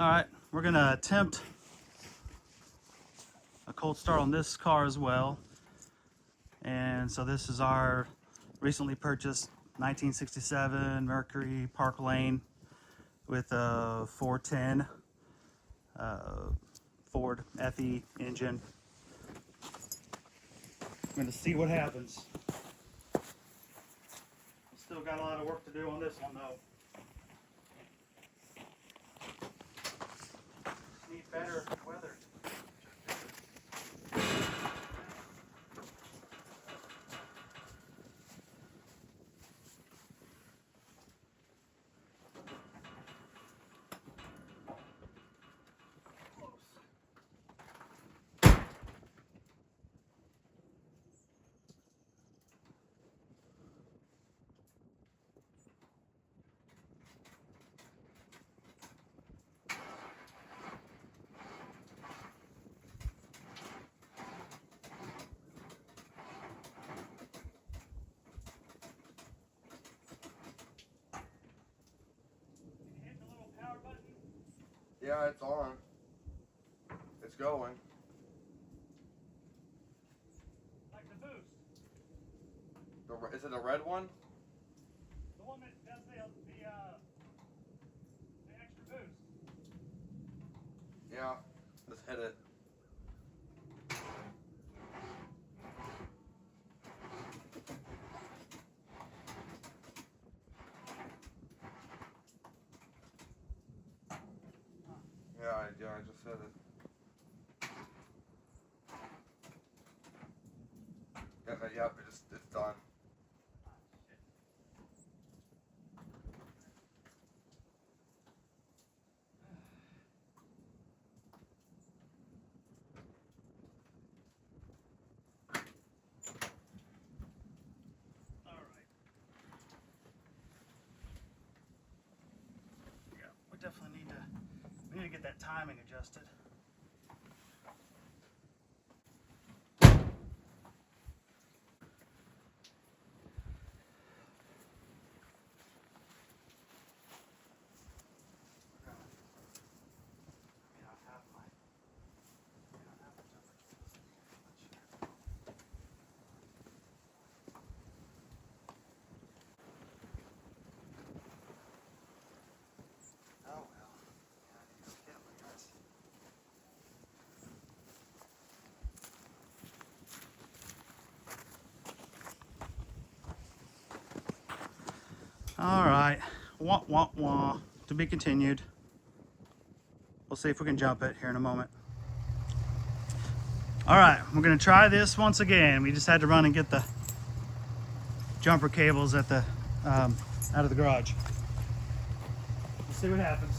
All right, we're gonna attempt a cold start on this car as well. And so this is our recently purchased 1967 Mercury Park Lane with a 410 Ford FE engine. I'm gonna see what happens. Still got a lot of work to do on this one though. Need better weather. Yeah, it's on. It's going. Like the boost. Is it a red one? The one that does the extra boost. Yeah. Let's hit it. Yeah, I just hit it. Yep, it's done. Yeah, we definitely need to get that timing adjusted. All right, wah, wah, wah. To be continued. We'll see if we can jump it here in a moment. All right, we're gonna try this once again. We just had to run and get the jumper cables at the out of the garage. Let's see what happens.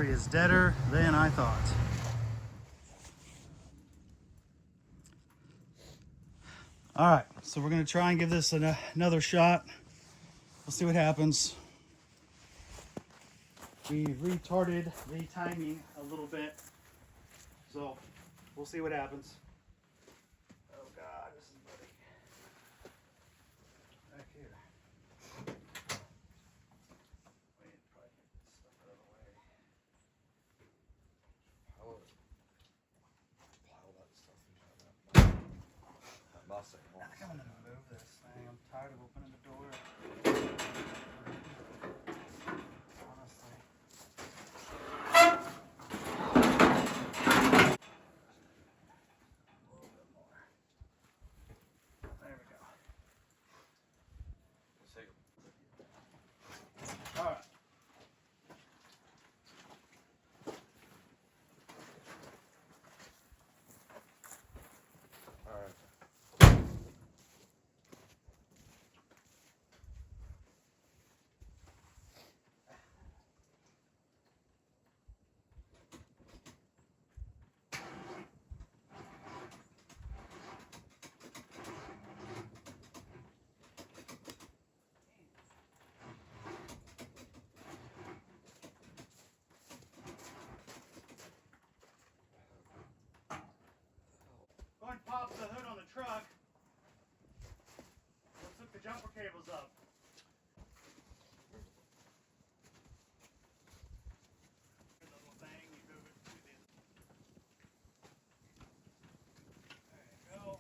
Battery is deader than I thought. All right, so we're gonna try and give this another shot. We'll see what happens. We retarded the timing a little bit, so we'll see what happens. Oh God, this is muddy. Back here. Wait, probably get this stuff out of the way. Pile that stuff inside that Mustang. I think I'm gonna move this thing. I'm tired of opening the door. Honestly. A little bit more. There we go. Let's take All right. All right. Go and pop the hood on the truck. Let's hook the jumper cables up. The little thing, you move it to the. There you go.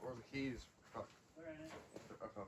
Where's the keys? Fuck. They're in it. Okay.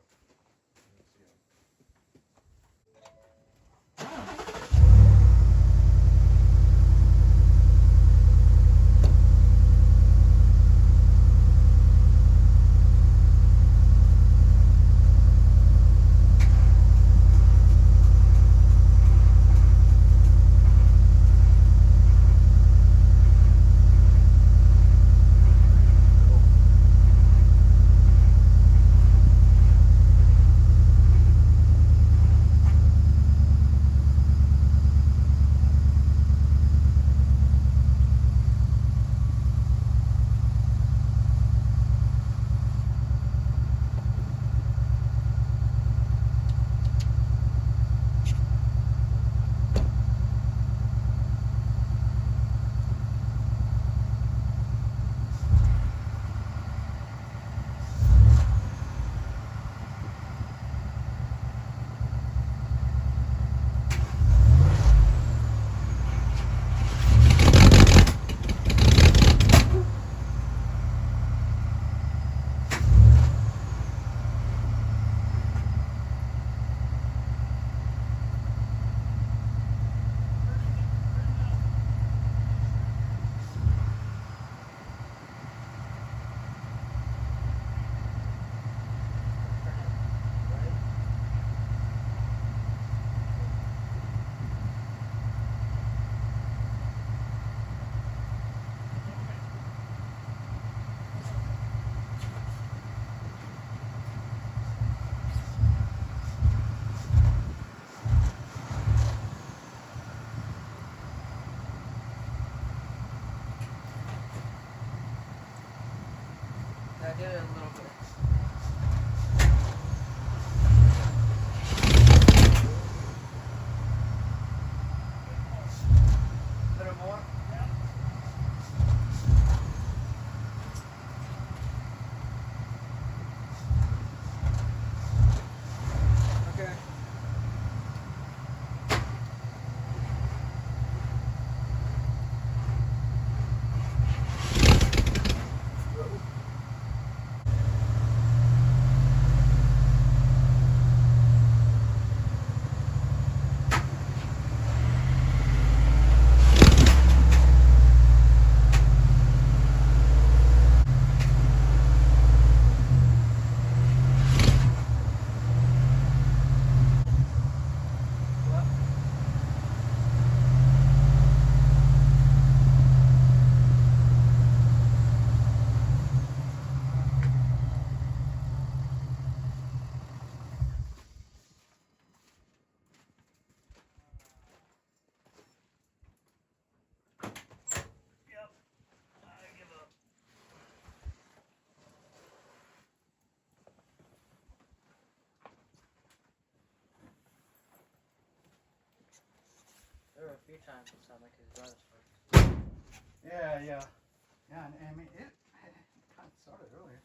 I did it a little bit. A little more? Okay. time it sounded like his brother started. Yeah, yeah. Yeah, and I mean, it kind of started earlier.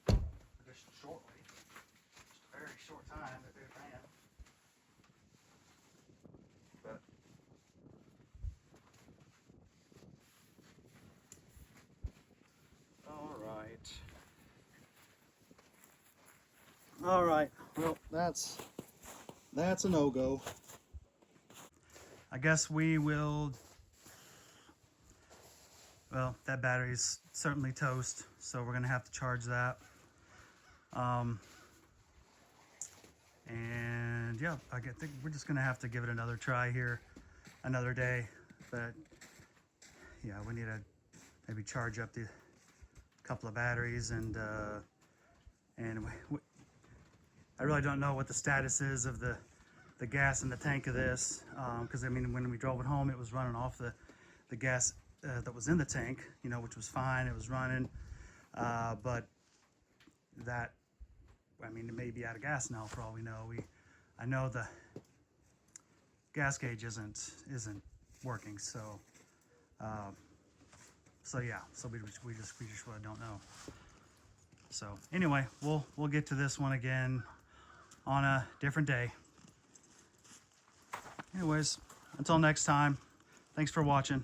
Just shortly. Just a very short time that it ran. But all right. Well, that's a no-go. I guess we will. Well, that battery's certainly toast, so we're gonna have to charge that. And yeah, think we're just gonna have to give it another try here, another day. But yeah, we need to maybe charge up the couple of batteries and I really don't know what the status is of the gas in the tank of this, because I mean, when we drove it home, it was running off the gas that was in the tank, you know, which was fine. It was running, but that, I mean, it may be out of gas now for all we know. I know the gas gauge isn't working, so yeah, so we just really don't know. So anyway, we'll get to this one again on a different day. Anyways, until next time, thanks for watching.